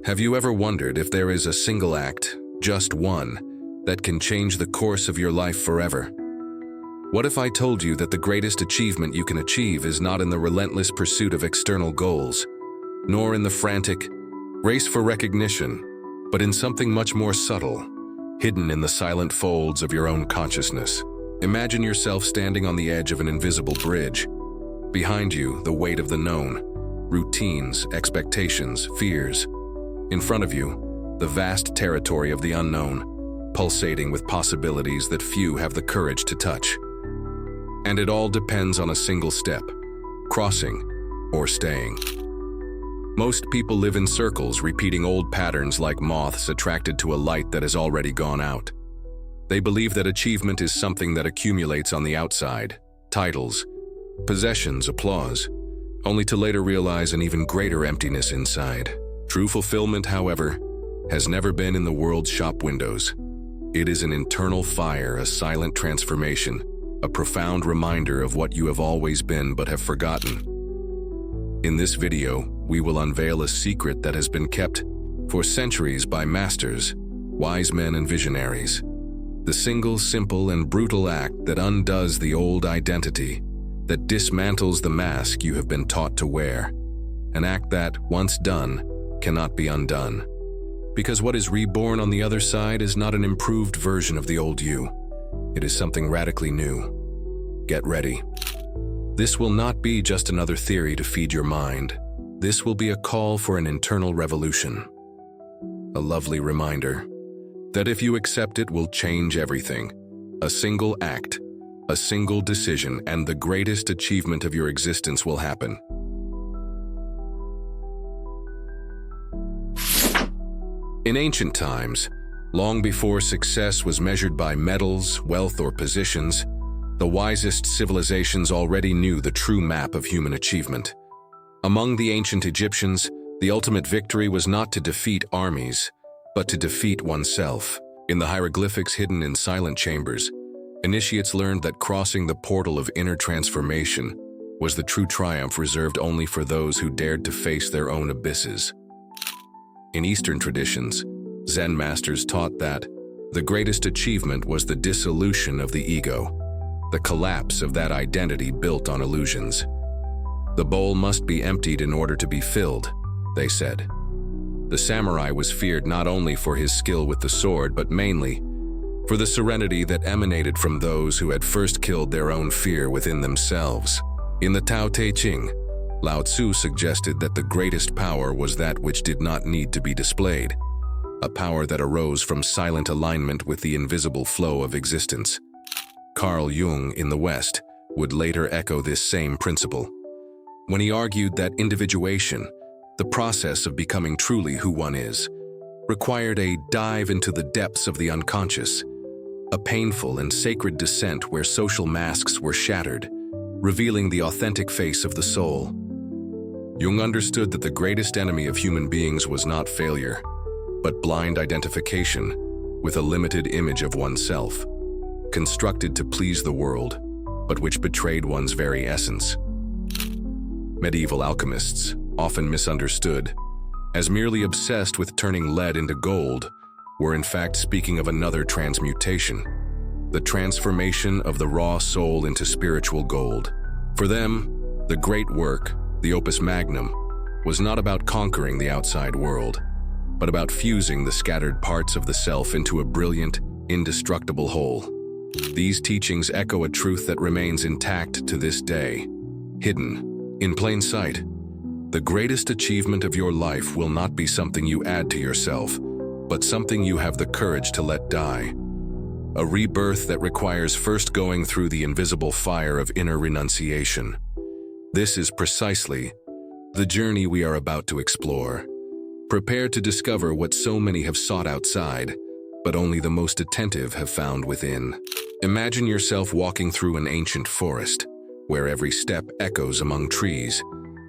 Have you ever wondered if there is a single act, just one, that can change the course of your life forever? What if I told you that the greatest achievement you can achieve is not in the relentless pursuit of external goals, nor in the frantic race for recognition, but in something much more subtle, hidden in the silent folds of your own consciousness? Imagine yourself standing on the edge of an invisible bridge. Behind you, the weight of the known, routines, expectations, fears. In front of you, the vast territory of the unknown, pulsating with possibilities that few have the courage to touch. And it all depends on a single step, crossing or staying. Most people live in circles, repeating old patterns like moths attracted to a light that has already gone out. They believe that achievement is something that accumulates on the outside, titles, possessions, applause, only to later realize an even greater emptiness inside. True fulfillment, however, has never been in the world's shop windows. It is an internal fire, a silent transformation, a profound reminder of what you have always been but have forgotten. In this video, we will unveil a secret that has been kept for centuries by masters, wise men and visionaries. The single, simple, and brutal act that undoes the old identity, that dismantles the mask you have been taught to wear. An act that, once done, cannot be undone. Because what is reborn on the other side is not an improved version of the old you. It is something radically new. Get ready. This will not be just another theory to feed your mind. This will be a call for an internal revolution. A lovely reminder that if you accept it will change everything. A single act, a single decision, and the greatest achievement of your existence will happen. In ancient times, long before success was measured by medals, wealth, or positions, the wisest civilizations already knew the true map of human achievement. Among the ancient Egyptians, the ultimate victory was not to defeat armies, but to defeat oneself. In the hieroglyphics hidden in silent chambers, initiates learned that crossing the portal of inner transformation was the true triumph reserved only for those who dared to face their own abysses. In Eastern traditions, Zen masters taught that the greatest achievement was the dissolution of the ego, the collapse of that identity built on illusions. The bowl must be emptied in order to be filled, they said. The samurai was feared not only for his skill with the sword, but mainly for the serenity that emanated from those who had first killed their own fear within themselves. In the Tao Te Ching, Lao Tzu suggested that the greatest power was that which did not need to be displayed, a power that arose from silent alignment with the invisible flow of existence. Carl Jung in the West would later echo this same principle, when he argued that individuation, the process of becoming truly who one is, required a dive into the depths of the unconscious, a painful and sacred descent where social masks were shattered, revealing the authentic face of the soul. Jung understood that the greatest enemy of human beings was not failure, but blind identification with a limited image of oneself, constructed to please the world, but which betrayed one's very essence. Medieval alchemists, often misunderstood, as merely obsessed with turning lead into gold, were in fact speaking of another transmutation, the transformation of the raw soul into spiritual gold. For them, the great work, the opus magnum, was not about conquering the outside world, but about fusing the scattered parts of the self into a brilliant, indestructible whole. These teachings echo a truth that remains intact to this day, hidden, in plain sight. The greatest achievement of your life will not be something you add to yourself, but something you have the courage to let die. A rebirth that requires first going through the invisible fire of inner renunciation. This is precisely the journey we are about to explore. Prepare to discover what so many have sought outside, but only the most attentive have found within. Imagine yourself walking through an ancient forest, where every step echoes among trees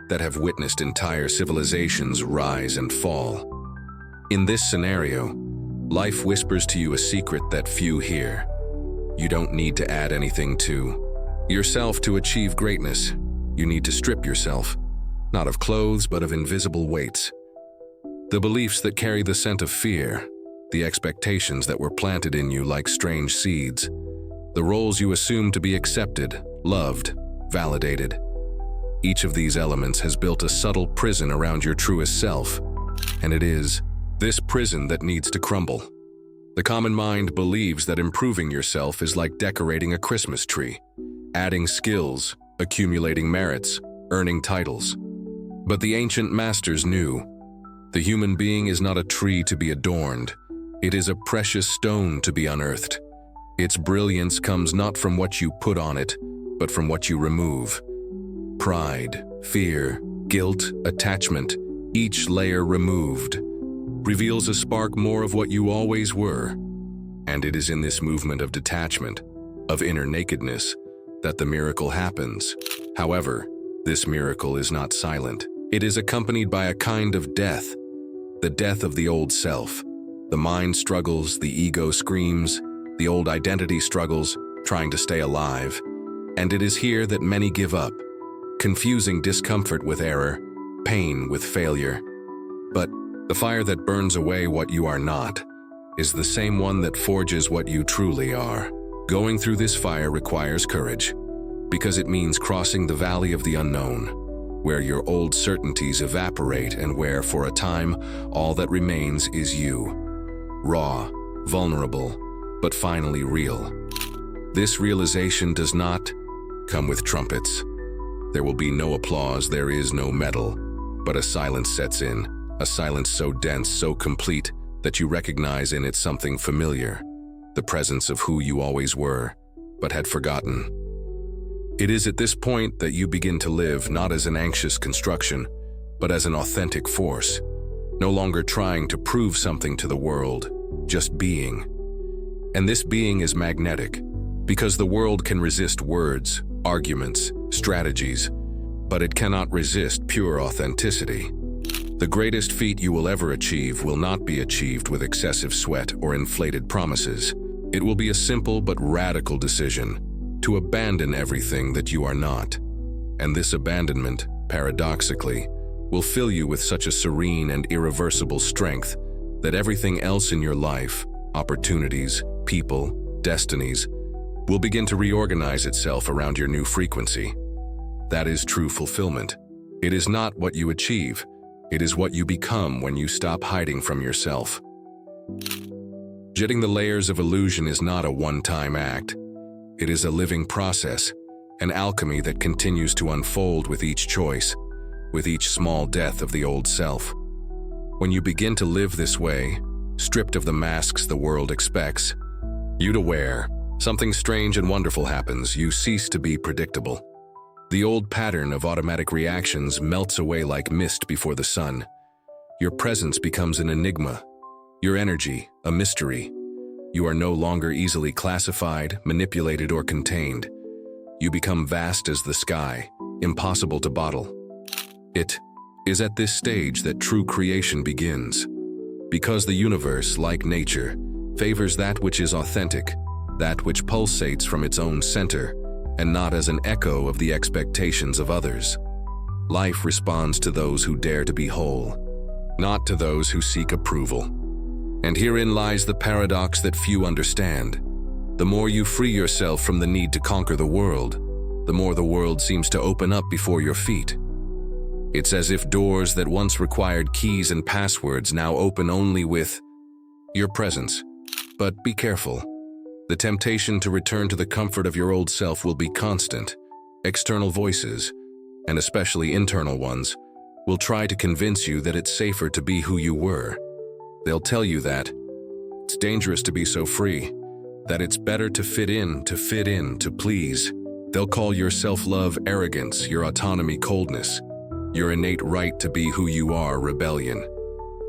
that have witnessed entire civilizations rise and fall. In this scenario, life whispers to you a secret that few hear. You don't need to add anything to yourself to achieve greatness. You need to strip yourself, not of clothes, but of invisible weights. The beliefs that carry the scent of fear, the expectations that were planted in you like strange seeds, the roles you assumed to be accepted, loved, validated. Each of these elements has built a subtle prison around your truest self, and it is this prison that needs to crumble. The common mind believes that improving yourself is like decorating a Christmas tree, adding skills, accumulating merits, earning titles. But the ancient masters knew the human being is not a tree to be adorned. It is a precious stone to be unearthed. Its brilliance comes not from what you put on it, but from what you remove. Pride, fear, guilt, attachment, each layer removed, reveals a spark more of what you always were. And it is in this movement of detachment, of inner nakedness, that the miracle happens. However, this miracle is not silent. It is accompanied by a kind of death, the death of the old self. The mind struggles, the ego screams, the old identity struggles, trying to stay alive. And it is here that many give up, confusing discomfort with error, pain with failure. But the fire that burns away what you are not is the same one that forges what you truly are. Going through this fire requires courage, because it means crossing the valley of the unknown, where your old certainties evaporate and where, for a time, all that remains is you. Raw, vulnerable, but finally real. This realization does not come with trumpets. There will be no applause, there is no medal, but a silence sets in, a silence so dense, so complete, that you recognize in it something familiar, the presence of who you always were, but had forgotten. It is at this point that you begin to live not as an anxious construction, but as an authentic force, no longer trying to prove something to the world, just being. And this being is magnetic, because the world can resist words, arguments, strategies, but it cannot resist pure authenticity. The greatest feat you will ever achieve will not be achieved with excessive sweat or inflated promises. It will be a simple but radical decision to abandon everything that you are not. And this abandonment, paradoxically, will fill you with such a serene and irreversible strength that everything else in your life, opportunities, people, destinies, will begin to reorganize itself around your new frequency. That is true fulfillment. It is not what you achieve. It is what you become when you stop hiding from yourself. Shedding the layers of illusion is not a one-time act. It is a living process, an alchemy that continues to unfold with each choice, with each small death of the old self. When you begin to live this way, stripped of the masks the world expects you to wear, something strange and wonderful happens. You cease to be predictable. The old pattern of automatic reactions melts away like mist before the sun. Your presence becomes an enigma, your energy a mystery. You are no longer easily classified, manipulated, or contained. You become vast as the sky, impossible to bottle. It is at this stage that true creation begins. Because the universe, like nature, favors that which is authentic, that which pulsates from its own center, and not as an echo of the expectations of others. Life responds to those who dare to be whole, not to those who seek approval. And herein lies the paradox that few understand. The more you free yourself from the need to conquer the world, the more the world seems to open up before your feet. It's as if doors that once required keys and passwords now open only with your presence. But be careful. The temptation to return to the comfort of your old self will be constant. External voices, and especially internal ones, will try to convince you that it's safer to be who you were. They'll tell you that it's dangerous to be so free, that it's better to fit in, to please. They'll call your self-love arrogance, your autonomy coldness, your innate right to be who you are rebellion.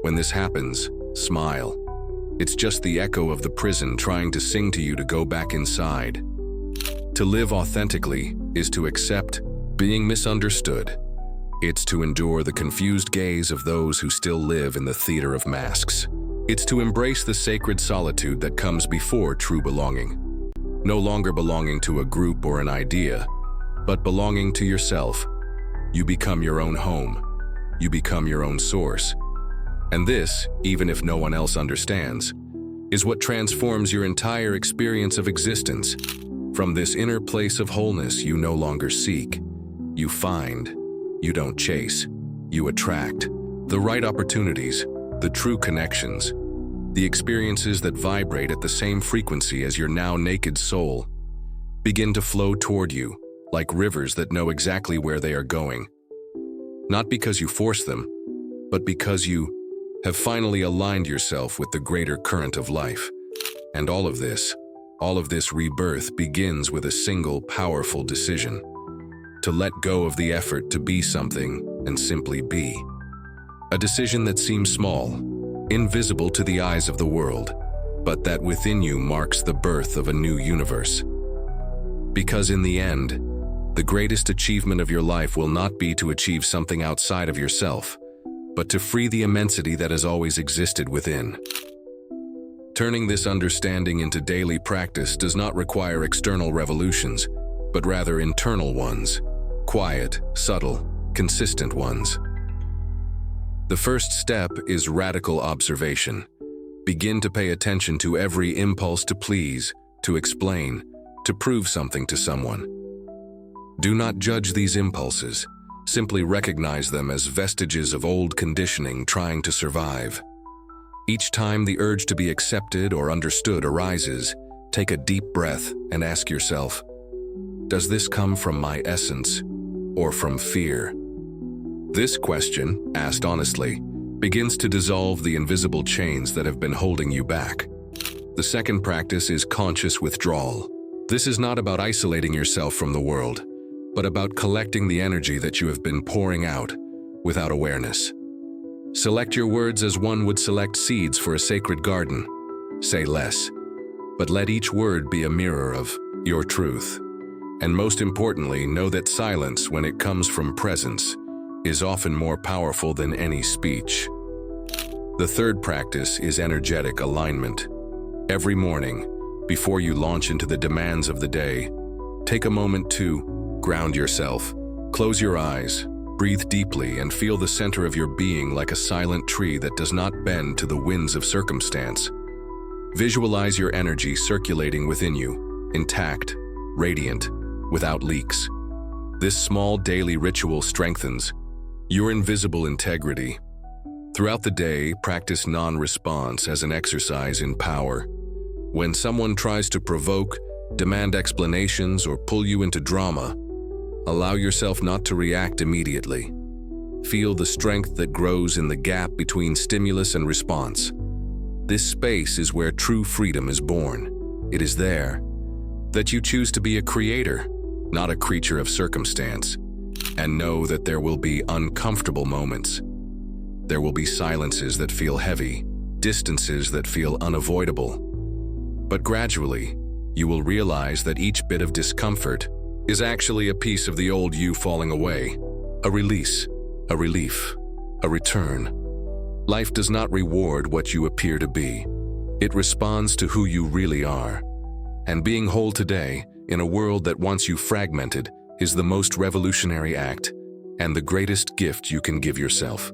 When this happens, smile. It's just the echo of the prison trying to sing to you to go back inside. To live authentically is to accept being misunderstood. It's to endure the confused gaze of those who still live in the theater of masks. It's to embrace the sacred solitude that comes before true belonging. No longer belonging to a group or an idea, but belonging to yourself. You become your own home. You become your own source. And this, even if no one else understands, is what transforms your entire experience of existence. From this inner place of wholeness you no longer seek, you find. You don't chase, you attract. The right opportunities, the true connections, the experiences that vibrate at the same frequency as your now naked soul, begin to flow toward you, like rivers that know exactly where they are going. Not because you force them, but because you have finally aligned yourself with the greater current of life. And all of this rebirth begins with a single powerful decision: to let go of the effort to be something and simply be. A decision that seems small, invisible to the eyes of the world, but that within you marks the birth of a new universe. Because in the end, the greatest achievement of your life will not be to achieve something outside of yourself, but to free the immensity that has always existed within. Turning this understanding into daily practice does not require external revolutions, but rather internal ones, quiet, subtle, consistent ones. The first step is radical observation. Begin to pay attention to every impulse to please, to explain, to prove something to someone. Do not judge these impulses. Simply recognize them as vestiges of old conditioning trying to survive. Each time the urge to be accepted or understood arises, take a deep breath and ask yourself, does this come from my essence or from fear? This question, asked honestly, begins to dissolve the invisible chains that have been holding you back. The second practice is conscious withdrawal. This is not about isolating yourself from the world, but about collecting the energy that you have been pouring out without awareness. Select your words as one would select seeds for a sacred garden. Say less, but let each word be a mirror of your truth. And most importantly, know that silence, when it comes from presence, is often more powerful than any speech. The third practice is energetic alignment. Every morning, before you launch into the demands of the day, take a moment to ground yourself. Close your eyes, breathe deeply, and feel the center of your being like a silent tree that does not bend to the winds of circumstance. Visualize your energy circulating within you, intact, radiant, without leaks. This small daily ritual strengthens your invisible integrity. Throughout the day, practice non-response as an exercise in power. When someone tries to provoke, demand explanations, or pull you into drama, allow yourself not to react immediately. Feel the strength that grows in the gap between stimulus and response. This space is where true freedom is born. It is there that you choose to be a creator, not a creature of circumstance. And know that there will be uncomfortable moments. There will be silences that feel heavy, distances that feel unavoidable. But gradually, you will realize that each bit of discomfort is actually a piece of the old you falling away, a release, a relief, a return. Life does not reward what you appear to be. It responds to who you really are. And being whole today, in a world that wants you fragmented, is the most revolutionary act and the greatest gift you can give yourself.